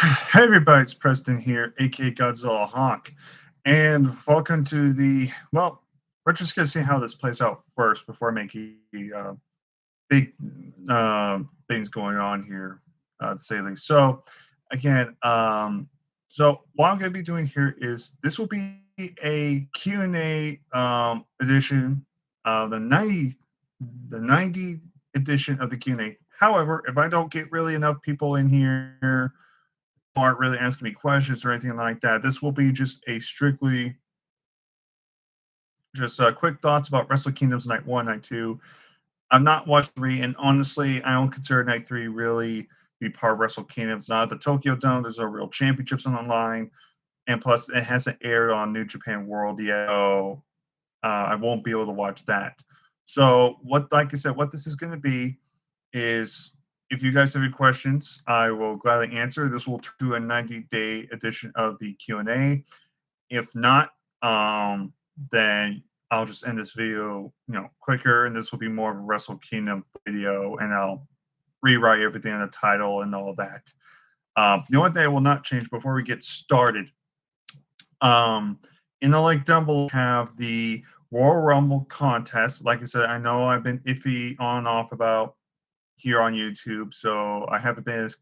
Hey everybody, it's Preston here, aka Godzilla Hawk, and welcome to we're just gonna see how this plays out first before making big things going on here, to say the least. So, again, what I'm gonna be doing here is this will be a Q&A edition, the 90 edition of the Q&A. However, if I don't get really enough people in here aren't really asking me questions or anything like that. This will be just a strictly just quick thoughts about Wrestle Kingdoms Night 1, Night 2. I've not watched 3, and honestly, I don't consider Night 3 really be part of Wrestle Kingdom. It's not at the Tokyo Dome. There's no real championships on the line. And plus, it hasn't aired on New Japan World yet. So I won't be able to watch that. So, like I said, what this is going to be is if you guys have any questions, I will gladly answer. This will do a 90-day edition of the Q&A. If not, then I'll just end this video, quicker, and this will be more of a Wrestle Kingdom video, and I'll rewrite everything in the title and all that. The only thing I will not change before we get started, in the link down below, have the Royal Rumble contest. Like I said, I know I've been iffy on and off about here on YouTube, so I haven't been as,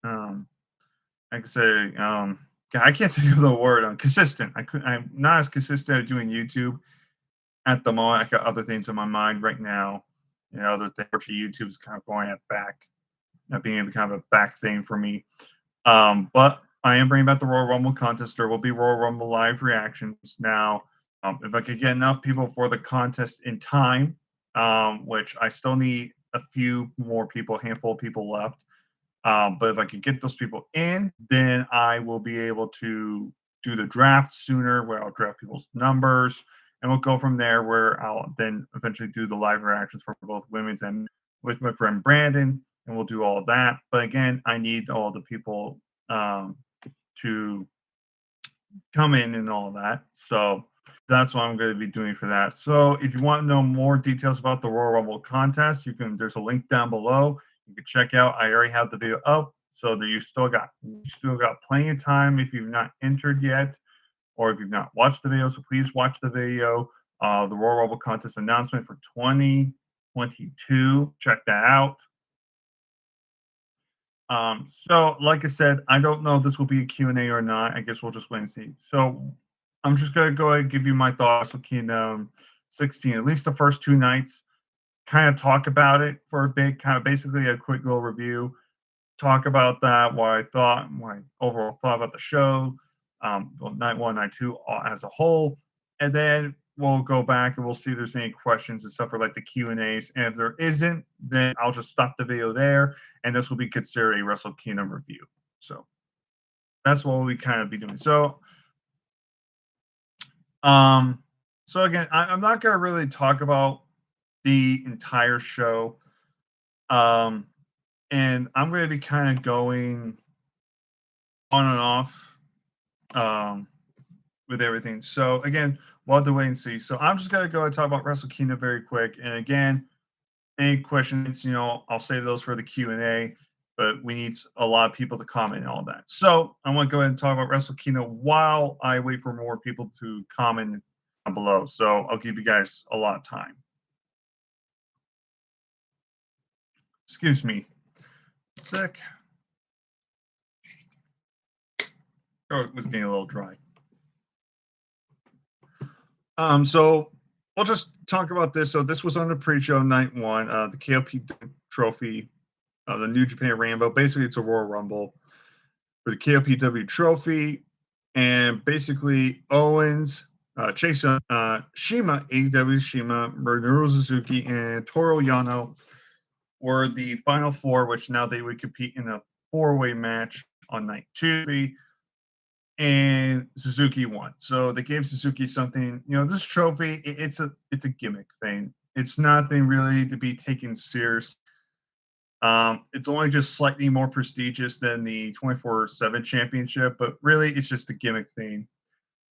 like I say, I can't think of the word. Consistent. I'm not as consistent at doing YouTube at the moment. I got other things in my mind right now. Other things. YouTube is kind of going at back, being kind of a back thing for me. But I am bringing back the Royal Rumble contest. There will be Royal Rumble live reactions now. If I could get enough people for the contest in time, which I still need a few more people, handful of people left. But if I could get those people in, then I will be able to do the draft sooner, where I'll draft people's numbers, and we'll go from there, where I'll then eventually do the live reactions for both women's and with my friend Brandon, and we'll do all of that. But again, I need all the people to come in and all of that. So that's what I'm going to be doing for that. So if you want to know more details about the Royal Rumble contest, there's a link down below. You can check out. I already have the video up, so that you still got plenty of time if you've not entered yet, or if you've not watched the video. So please watch the video. The Royal Rumble contest announcement for 2022. Check that out. So like I said, I don't know if this will be a Q&A or not. I guess we'll just wait and see. So I'm just going to go ahead and give you my thoughts on Kingdom 16, at least the first 2 nights, kind of talk about it for a bit, kind of basically a quick little review, talk about that, what I thought, what I overall thought about the show, night 1, night 2 as a whole, and then we'll go back and we'll see if there's any questions and stuff for like the Q&As. And if there isn't, then I'll just stop the video there, and this will be considered a Wrestle Kingdom review. So that's what we kind of be doing. So, again, I'm not gonna really talk about the entire show, and I'm going to be kind of going on and off with everything. So again, we'll have to wait and see. So I'm just going to go and talk about Wrestle Kingdom very quick. And again, any questions, I'll save those for the Q&A, but we need a lot of people to comment and all that. So I want to go ahead and talk about Wrestle Kingdom while I wait for more people to comment down below. So I'll give you guys a lot of time. Excuse me. Sec. Oh, it was getting a little dry. So we'll just talk about this. So this was on the pre-show night 1, the KOP trophy, the New Japan Rainbow. Basically, it's a Royal Rumble for the KOPW trophy, and basically Owens, Chase, Shima, AEW Shima, Minoru Suzuki, and Toru Yano were the final 4, which now they would compete in a 4-way match on night 2. And Suzuki won. So they gave Suzuki something. This trophy, it's a gimmick thing. It's nothing really to be taken serious. It's only just slightly more prestigious than the 24/7 championship, but really it's just a gimmick thing.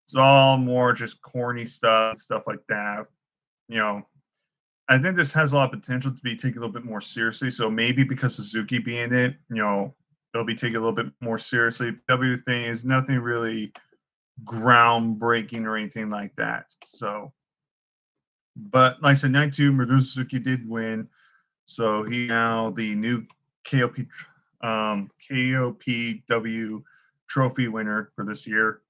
It's all more just corny stuff like that. I think this has a lot of potential to be taken a little bit more seriously. So maybe because Suzuki being it, it'll be taken a little bit more seriously. W thing is nothing really groundbreaking or anything like that. So, but like I said, night two, Murdo Suzuki did win. So he now the new KOP KOPW trophy winner for this year.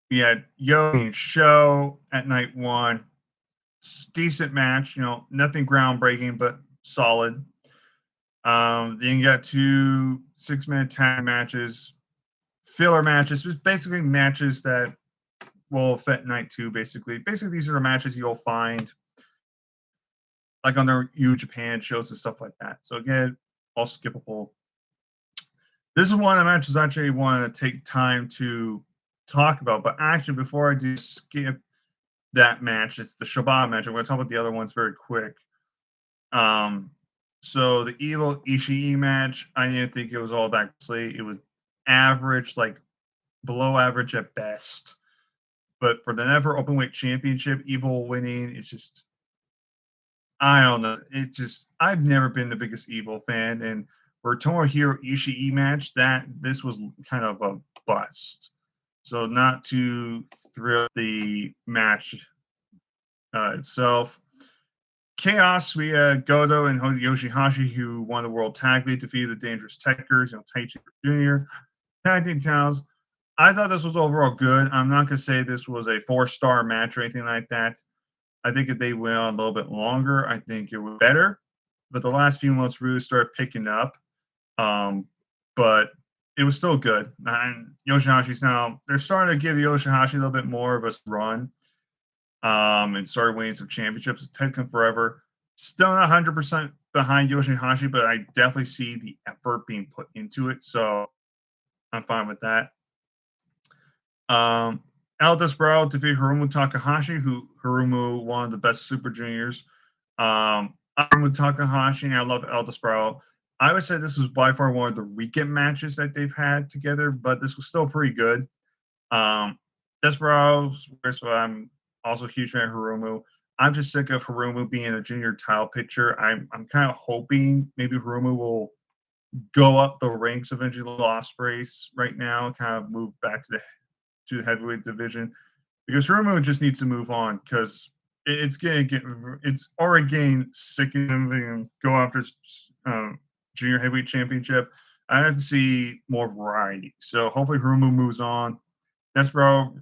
We had Yogi and Show at night one. Decent match, nothing groundbreaking, but solid. Then you got 2 6-minute tag matches, filler matches, just basically matches that will fit night two. Basically, these are the matches you'll find like on their New Japan shows and stuff like that. So again, all skippable. This is one of the matches I actually want to take time to talk about. But actually, before I do skip that match, it's the Shibata match. I'm going to talk about the other ones very quick. So the Evil Ishii match, I didn't think it was all that great. It was average, like below average at best. But for the Never Openweight Championship, Evil winning, it's just, I don't know. I've never been the biggest Evil fan, and for Tomohiro Ishii match, this was kind of a bust. So not to thrill the match itself. Chaos, we had Goto and Yoshihashi, who won the World Tag League, defeated the Dangerous Techers, Taichi Jr. Tag team titles. I thought this was overall good. I'm not going to say this was a 4-star match or anything like that. I think if they went on a little bit longer, I think it was better. But the last few months really started picking up. But it was still good. And Yoshihashi's now, they're starting to give Yoshihashi a little bit more of a run. And started winning some championships. It's taken forever. Still not 100% behind Yoshihashi, but I definitely see the effort being put into it. So I'm fine with that. El Desperado defeated Hiromu Takahashi, who Hiromu, one of the best Super Juniors. Hiromu Takahashi, and I love El Desperado. I would say this was by far one of the weekend matches that they've had together, but this was still pretty good. Desperado's, I'm also a huge fan of Hiromu. I'm just sick of Hiromu being a junior title picture. I'm kind of hoping maybe Hiromu will go up the ranks eventually. Ospreys right now, kind of move back to the heavyweight division, because Hiromu just needs to move on, because it's already getting sick of him and go after junior heavyweight championship. I have to see more variety. So hopefully Hiromu moves on. Desperado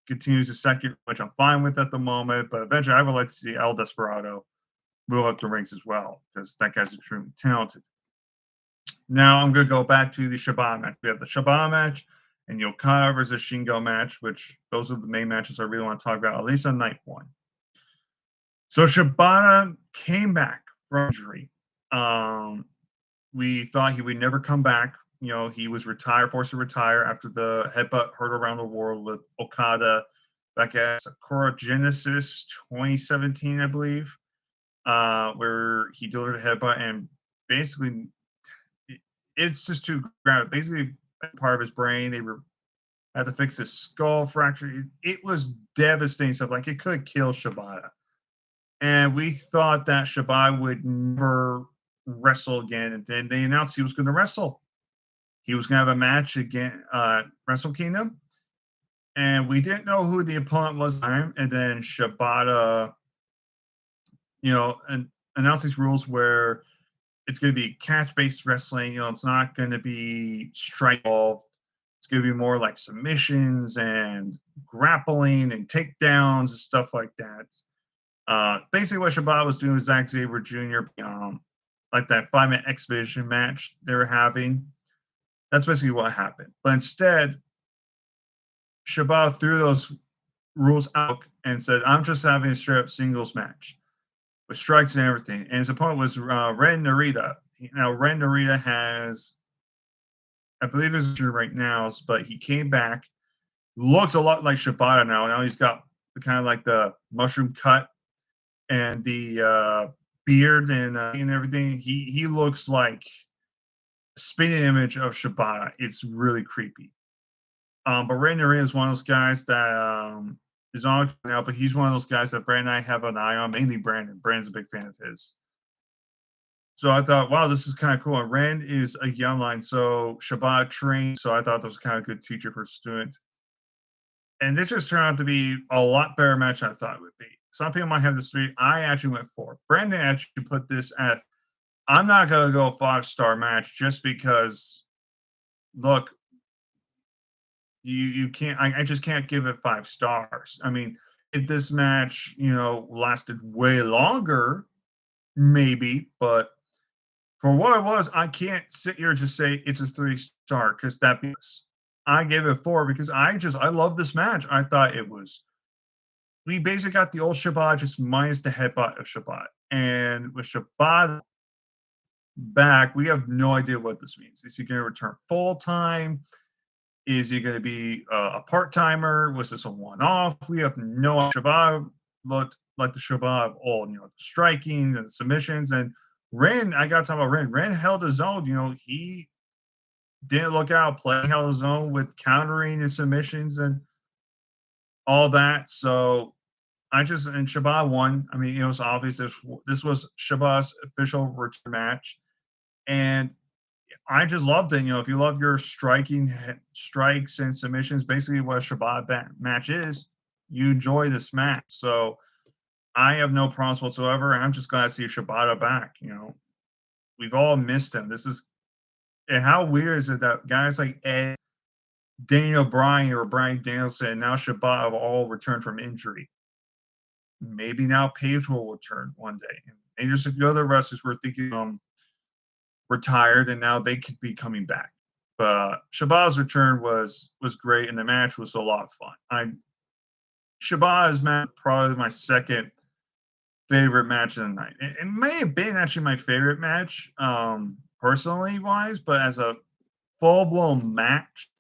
continues the second, which I'm fine with at the moment, but eventually I would like to see El Desperado move up the ranks as well, because that guy's extremely talented. Now I'm going to go back to the Shibata match. We have the Shibata match and the Okada versus Shingo match, which those are the main matches I really want to talk about, at least on night one. So Shibata came back from injury. We thought he would never come back. He was forced to retire after the headbutt heard around the world with Okada back at Sakura Genesis 2017, I believe, where he delivered a headbutt, and basically it's just too grounded. Basically, part of his brain, they had to fix his skull fracture. It was devastating stuff. Like, it could kill Shibata. And we thought that Shibata would never wrestle again. And then they announced he was going to wrestle. He was going to have a match again, Wrestle Kingdom. And we didn't know who the opponent was. And then Shibata, and announced these rules where it's going to be catch-based wrestling. It's not going to be strike involved. It's going to be more like submissions and grappling and takedowns and stuff like that. Basically, what Shibata was doing with Zack Sabre Jr., like that 5-minute exhibition match they were having. That's basically what happened. But instead, Shibata threw those rules out and said, I'm just having a straight-up singles match with strikes and everything. And his opponent was Ren Narita. Now, Ren Narita has, I believe he's injured right now, but he came back. Looks a lot like Shibata now. Now he's got kind of like the mushroom cut and the beard and everything. He looks like a spinning image of Shibata. It's really creepy. But Ren Narita is one of those guys that is on now, but he's one of those guys that Brandon and I have an eye on, mainly Brandon. Brandon's a big fan of his. So I thought, wow, this is kind of cool. And Ren is a young line, so Shabbat trained. So I thought that was kind of good teacher for student. And this just turned out to be a lot better match than I thought it would be. Some people might have this 3. I actually went 4. Brandon actually put this at. I'm not gonna go 5-star match just because. Look, you can't. I just can't give it 5 stars. I mean, if this match lasted way longer, maybe, but for what it was, I can't sit here and just say it's a 3-star because that because I gave it 4 because I love this match. I thought it was we basically got the old Shabbat just minus the headbutt of Shabbat. And with Shabbat back, we have no idea what this means. Is he going to return full time? Is he going to be a part timer? Was this a one off? We have no idea. Shabbat looked like the Shabbat of old, the striking and the submissions. And Ren, I got to talk about Ren. Ren held his own. He didn't look out, playing held his own with countering and submissions and all that. So and Shabbat won. I mean, it was obvious this was Shabbat's official return match, and I just loved it. If you love your strikes and submissions, basically what a Shabbat match is, you enjoy this match. So I have no problems whatsoever, and I'm just glad to see Shibata back. We've all missed him. And how weird is it that guys like Ed, Daniel Bryan, or Brian Danielson, and now Shabbat have all returned from injury. Maybe now Page will return one day. And maybe there's a few other wrestlers we're thinking retired and now they could be coming back. But Shabaz's return was great and the match was a lot of fun. Shabaz's match probably my second favorite match of the night. It may have been actually my favorite match, personally wise, but as a full-blown match,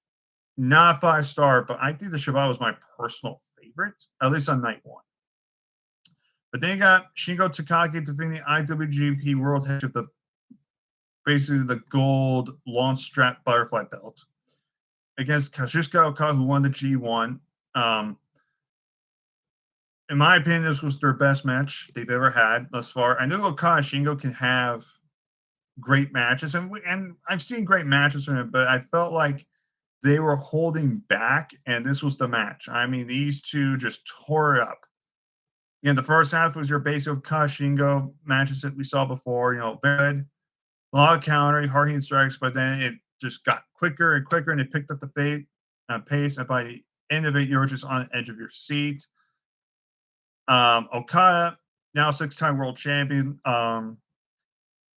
not 5-star, but I think the Shabbat was my personal favorite, at least on night 1. But then you got Shingo Takagi defending the IWGP World Heavyweight, basically the gold long strap butterfly belt, against Kazuchika Okada, who won the G1. In my opinion, this was their best match they've ever had thus far. I know Okada and Shingo can have great matches, and I've seen great matches from it, but I felt like they were holding back, and this was the match. I mean, these two just tore it up. The first half was your basic Okada Shingo matches that we saw before. Good, a lot of countering, hard hitting strikes, but then it just got quicker and quicker, and it picked up the pace. And by the end of it, you were just on the edge of your seat. Okada, now 6-time world champion.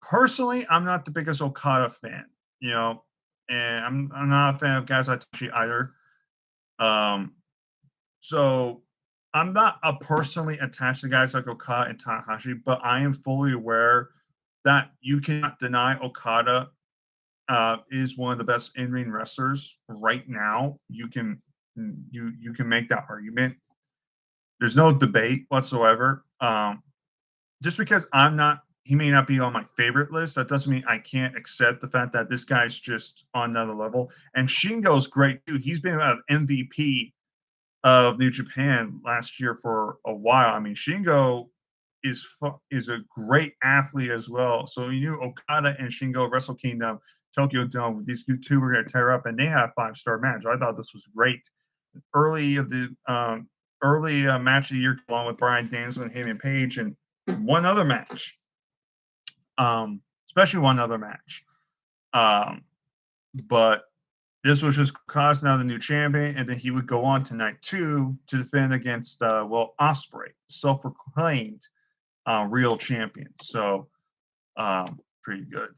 Personally, I'm not the biggest Okada fan, and I'm not a fan of guys like Tashi either. So I'm not personally attached to guys like Okada and Tanahashi, but I am fully aware that you cannot deny Okada is one of the best in-ring wrestlers right now. You can make that argument. There's no debate whatsoever. Just because he may not be on my favorite list, that doesn't mean I can't accept the fact that this guy's just on another level. And Shingo's great too. He's been an MVP of New Japan last year for a while. I mean, Shingo is a great athlete as well. So you knew Okada and Shingo, Wrestle Kingdom, Tokyo Dome, these two were going to tear up, and they had a 5-star match. I thought this was great. Early match of the year, along with Brian Danielson, Heyman Page, and one other match. Especially one other match. But this was just Okada's now the new champion, and then he would go on to night 2 to defend against Ospreay, self-proclaimed real champion. So pretty good.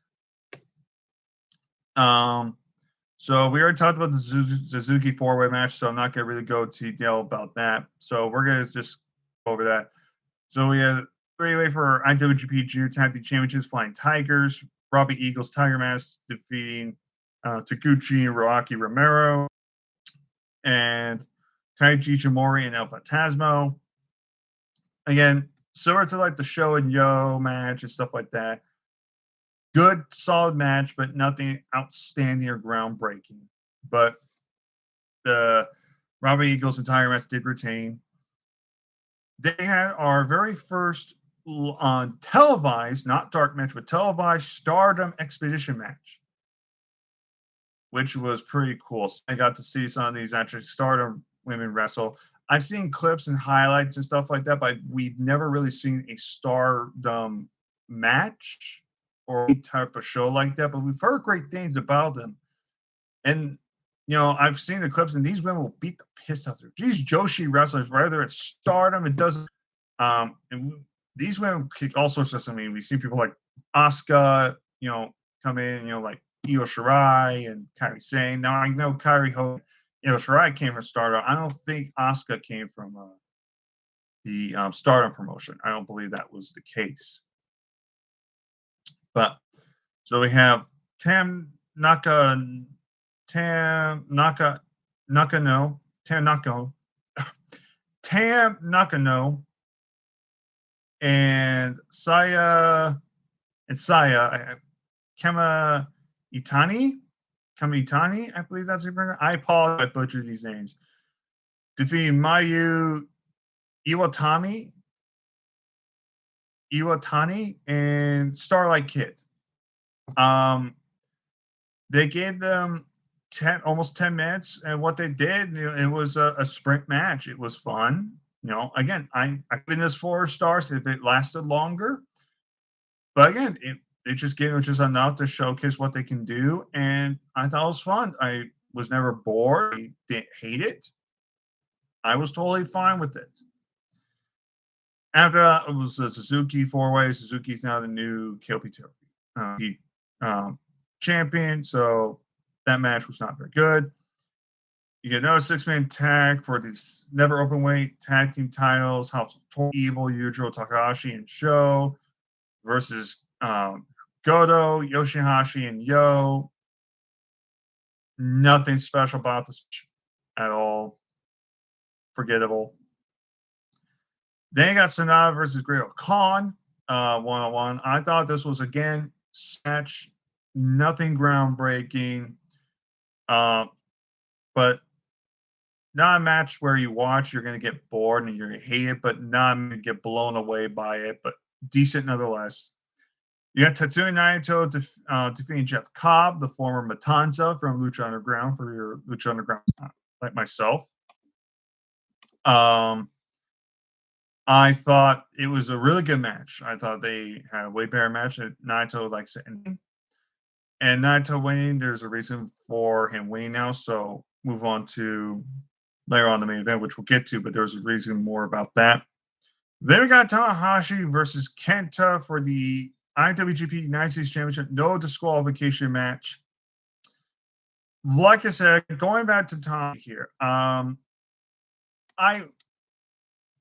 So we already talked about the Suzuki 4-way match, so I'm not going to really go to detail about that. So we're going to just go over that. So we had 3-way for IWGP Junior Tag Team Championships, Flying Tigers, Robbie Eagles, Tiger Mask defeating Taguchi and Roaki Romero, and Taiji Ishimori and El Fantasmo. Again, similar to like the Show and Yo match and stuff like that. Good, solid match, but nothing outstanding or groundbreaking. But the Robbie Eagles and Tiger Mask did retain. They had our very first on televised, not dark match, but televised Stardom Expedition match, which was pretty cool. So I got to see some of these actually Stardom women wrestle. I've seen clips and highlights and stuff like that, but we've never really seen a Stardom match or any type of show like that. But we've heard great things about them. And I've seen the clips, and these women will beat the piss out of them. These Joshi wrestlers, whether it's Stardom, it doesn't. And these women kick all sorts of stuff. I mean, we've seen people like Asuka, come in, like Io Shirai and Kairi Sane. Now I know Kairi Hogan, Shirai came from Stardom. I don't think Asuka came from the Stardom promotion. I don't believe that was the case. But so we have Tam Nakano, and Saya Kema Itani, I believe that's your pronoun. I apologize, I butchered these names. Defeating Mayu Iwatani and Starlight Kid. They gave them almost 10 minutes, and what they did, it was a sprint match. It was fun. Again, I've been this 4 stars if it lasted longer. But again, it just gave them just enough to showcase what they can do, and I thought it was fun. I was never bored. I didn't hate it. I was totally fine with it. After that, it was a Suzuki 4-way. Suzuki's now the new KOP champion, so that match was not very good. You get another 6-man tag for these never open weight tag team titles. House of Evil, Yujiro Takahashi and Sho versus Goto, Yoshihashi, and Yo. Nothing special about this at all. Forgettable. Then you got Sonata versus Great Khan, 1-on-1. I thought this was, again, match. Nothing groundbreaking. But not a match where you watch, you're going to get bored and you're going to hate it, but not going to get blown away by it, but decent nonetheless. You got Tetsuya Naito defeating Jeff Cobb, the former Matanza from Lucha Underground, for your Lucha Underground, like myself. I thought it was a really good match. I thought they had a way better match that Naito likes it. And Naito winning, there's a reason for him winning now. So move on to later on the main event, which we'll get to, but there's a reason more about that. Then we got Tanahashi versus Kenta for the IWGP United States Championship. No disqualification match. Like I said, going back to Tom here,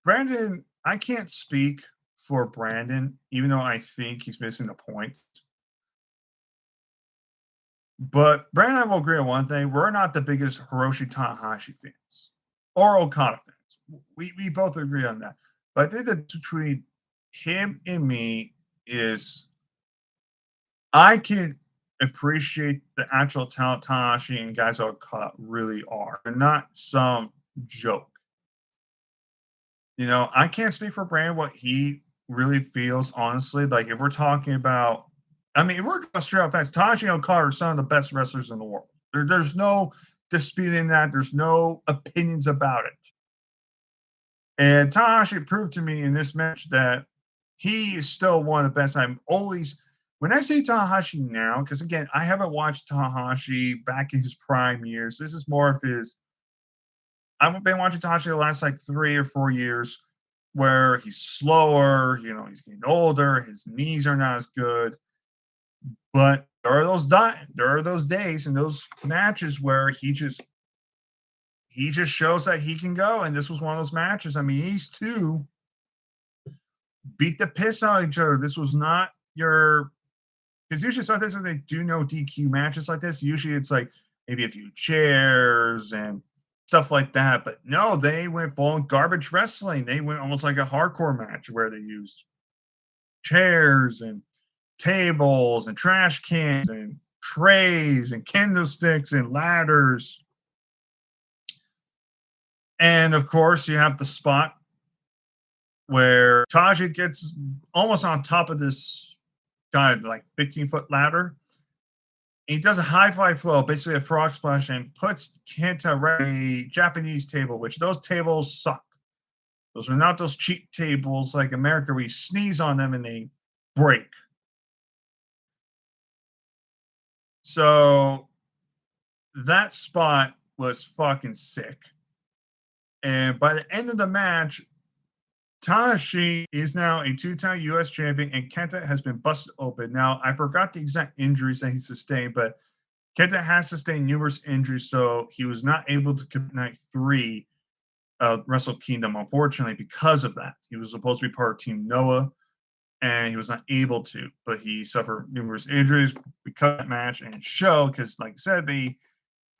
Brandon, I can't speak for Brandon, even though I think he's missing the point. But Brandon and I will agree on one thing. We're not the biggest Hiroshi Tanahashi fans or Okada fans. We both agree on that. But I think that between him and me is I can appreciate the actual talent Tanahashi and guys Okada really are. They're not some joke. I can't speak for Brandon what he really feels, honestly. Like, if we're talking about, if we're just straight up facts, Tanahashi and Okada are some of the best wrestlers in the world. There's no disputing that. There's no opinions about it. And Tanahashi proved to me in this match that he is still one of the best. When I say Tanahashi now, because again, I haven't watched Tanahashi back in his prime years. This is more of his. I've been watching Tanahashi the last 3 or 4 years, where he's slower. He's getting older. His knees are not as good. But there are those days and those matches where he just shows that he can go. And this was one of those matches. These two beat the piss out of each other. This was not because usually sometimes when they do no DQ matches like this, usually it's like maybe a few chairs and stuff like that. But no, they went full garbage wrestling. They went almost like a hardcore match where they used chairs and tables and trash cans and trays and candlesticks and ladders. And of course, you have the spot where Taji gets almost on top of this kind of like 15-foot ladder. He does a high fly flow, basically a frog splash, and puts Kenta right a Japanese table, which those tables suck. Those are not those cheap tables like America where you sneeze on them and they break. So that spot was fucking sick. And by the end of the match, Tanahashi is now a two-time U.S. champion, and Kenta has been busted open. Now, I forgot the exact injuries that he sustained, but Kenta has sustained numerous injuries, so he was not able to compete night 3 of Wrestle Kingdom, unfortunately, because of that. He was supposed to be part of Team Noah, and he was not able to, but he suffered numerous injuries because of that match and show, because, like I said, they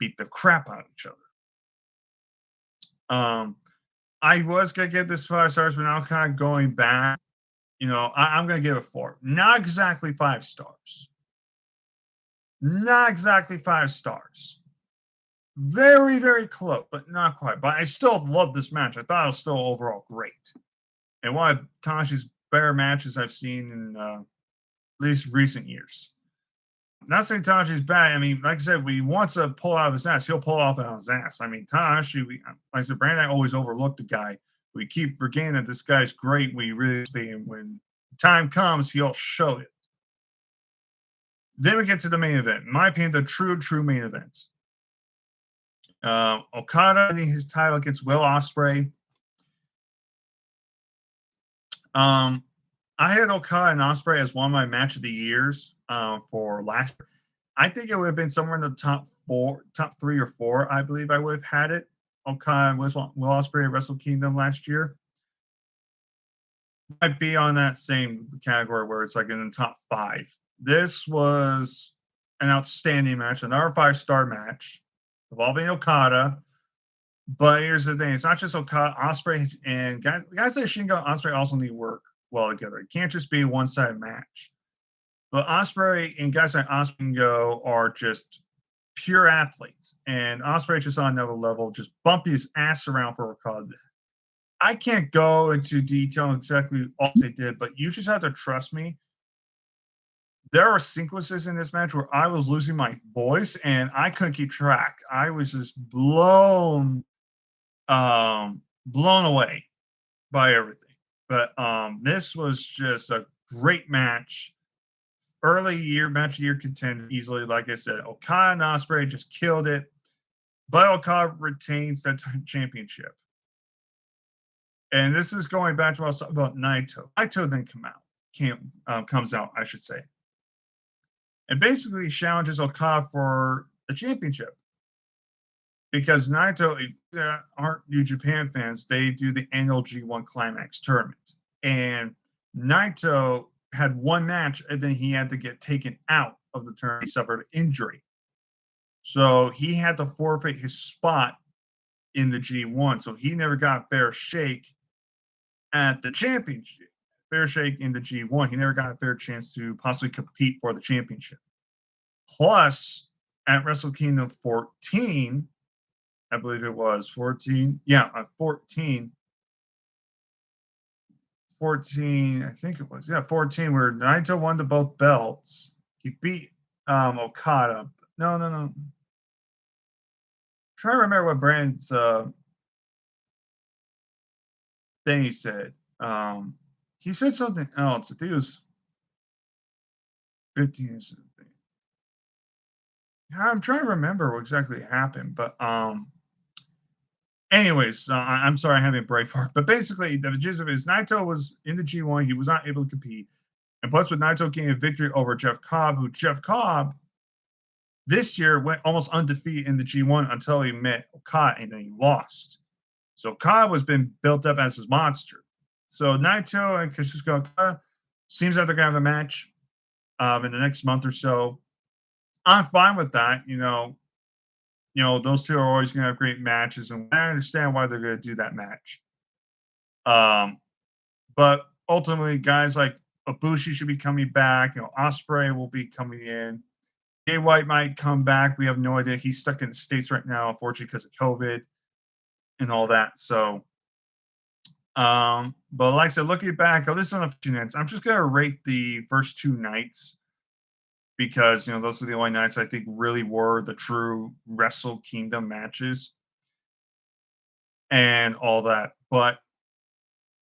beat the crap out of each other. I was going to give this 5 stars, but now I'm kind of going back. I'm going to give it 4. Not exactly 5 stars. Not exactly 5 stars. Very, very close, but not quite. But I still love this match. I thought it was still overall great. And one of Tanahashi's better matches I've seen in at least recent years. Not saying Tanahashi's bad. I mean, like I said, we wants to pull out of his ass. He'll pull off out of his ass. I mean, Tanahashi, like I said, Brandon always overlooked the guy. We keep forgetting that this guy's great. We really speak, and when time comes, he'll show it. Then we get to the main event. In my opinion, the true main event. Okada winning his title against Will Ospreay. I had Okada and Ospreay as one of my match of the years for last year. I think it would have been somewhere in the top 3 or 4. I believe I would have had it. Okada and Will Ospreay at Wrestle Kingdom last year. Might be on that same category where it's like in the top 5. This was an outstanding match, another 5-star match involving Okada. But here's the thing: it's not just Okada, Ospreay, and guys like Shingo and Ospreay also need to work well together. It can't just be a one-sided match. But Ospreay and guys like Ospreay and Go are just pure athletes, and Ospreay just on another level, just bumping his ass around for Okada. I can't go into detail exactly all they did, but you just have to trust me. There are sequences in this match where I was losing my voice and I couldn't keep track. I was just blown away by everything. But this was just a great match. Early year match of the year contender easily. Like I said, Okada and Ospreay just killed it. But Okada retains that championship. And this is going back to what I was talking about Naito. Naito then comes out, I should say. And basically challenges Okada for the championship. Because Naito, if they aren't New Japan fans, they do the annual G1 Climax tournament. And Naito had one match, and then he had to get taken out of the tournament. He suffered an injury. So he had to forfeit his spot in the G1. So he never got a fair shake at the championship. Fair shake in the G1. He never got a fair chance to possibly compete for the championship. Plus, at Wrestle Kingdom 14, I believe it was 14. Yeah, 14. 14, I think it was. Yeah, 14, where Naito won the both belts. He beat Okada. No. I'm trying to remember what Brand's thing he said. He said something else. I think it was 15 or something. I'm trying to remember what exactly happened, but anyways, I'm sorry I haven't brain fart, but basically the gist of it is Naito was in the G1, he was not able to compete, and plus with Naito getting a victory over Jeff Cobb, who Jeff Cobb this year went almost undefeated in the G1 until he met Okada and then he lost. So Cobb was been built up as his monster. So Naito and Kazuchika Okada seems like they're gonna have a match in the next month or so. I'm fine with that. Those two are always going to have great matches, and I understand why they're going to do that match. But ultimately, guys like Ibushi should be coming back. Ospreay will be coming in. Jay White might come back. We have no idea. He's stuck in the States right now, unfortunately, because of COVID and all that. So But like I said, looking back, at least on the few nights, I'm just gonna rate the first 2 nights because those are the only nights I think really were the true Wrestle Kingdom matches and all that. But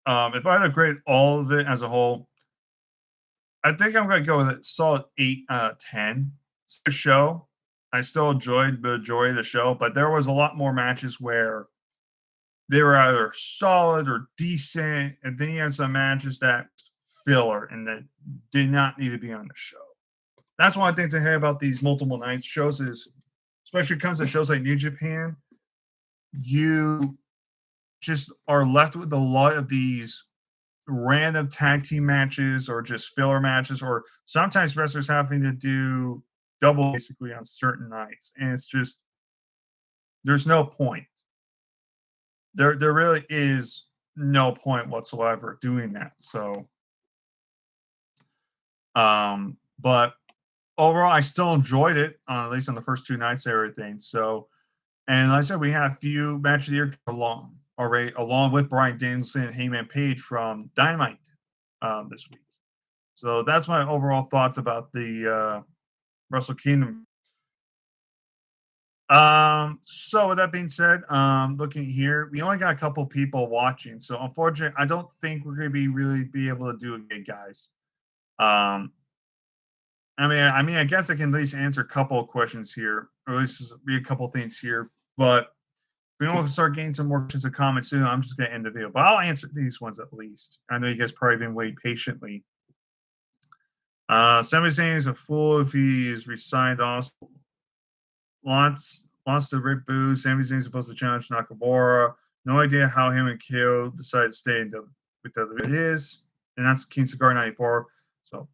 if I had to grade all of it as a whole, I think I'm gonna go with a solid 8 out of 10. It's a show. I still enjoyed the majority of the show, but there was a lot more matches where they were either solid or decent, and then you had some matches that filler and that did not need to be on the show. That's one of the things I hate about these multiple night shows is, especially when it comes to shows like New Japan, you just are left with a lot of these random tag team matches or just filler matches, or sometimes wrestlers having to do double basically on certain nights, and it's just there's no point. There really is no point whatsoever doing that. So, but overall, I still enjoyed it, at least on the first 2 nights and everything. So, and like I said, we had a few matches of the year along with Bryan Danielson and Heyman Page from Dynamite this week. So that's my overall thoughts about the Wrestle Kingdom. So with that being said, looking here, we only got a couple people watching, so unfortunately, I don't think we're gonna really be able to do it again, guys. Um, I guess I can at least answer a couple of questions here, or at least read a couple of things here. But we want to start getting some more questions and comments soon. I'm just gonna end the video, but I'll answer these ones at least. I know you guys probably been waiting patiently. Somebody's saying he's a fool if he is resigned. Also, lost to Rick Boogs. Sami Zayn's supposed to challenge Nakamura. No idea how him and KO decided to stay with WWE. It is, and that's King Cigar 94. So,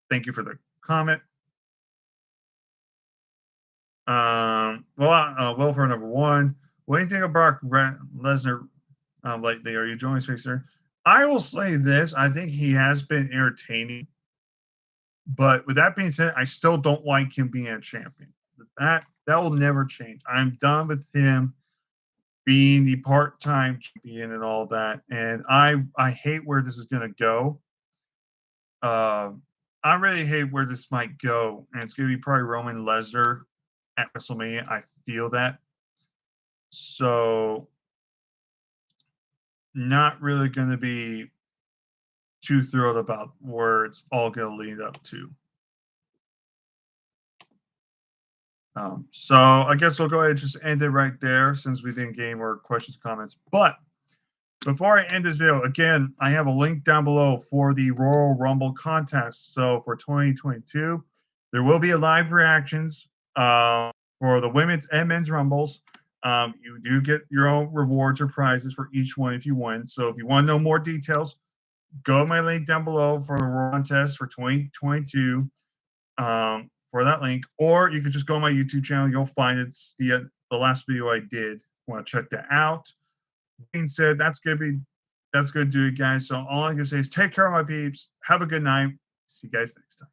thank you for the comment. Will for number one. What do you think of Brock Lesnar lately? Are you enjoying his fixer? I will say this: I think he has been entertaining. But with that being said, I still don't like him being a champion. That will never change. I'm done with him being the part-time champion and all that. And I hate where this is going to go. I really hate where this might go, and it's going to be probably Roman Lesnar at WrestleMania. I feel that. So, not really going to be too thrilled about where it's all going to lead up to. So I guess we'll go ahead and just end it right there since we didn't get any more questions, comments. But before I end this video, again, I have a link down below for the Royal Rumble contest. So for 2022, there will be a live reactions for the women's and men's Rumbles. You do get your own rewards or prizes for each one if you win. So if you want to know more details, go to my link down below for the Royal contest for 2022. For that link, or you could just go on my YouTube channel. You'll find it's the last video I did. Want to check that out? Being said, that's gonna do it, guys. So all I can say is take care of my peeps. Have a good night. See you guys next time.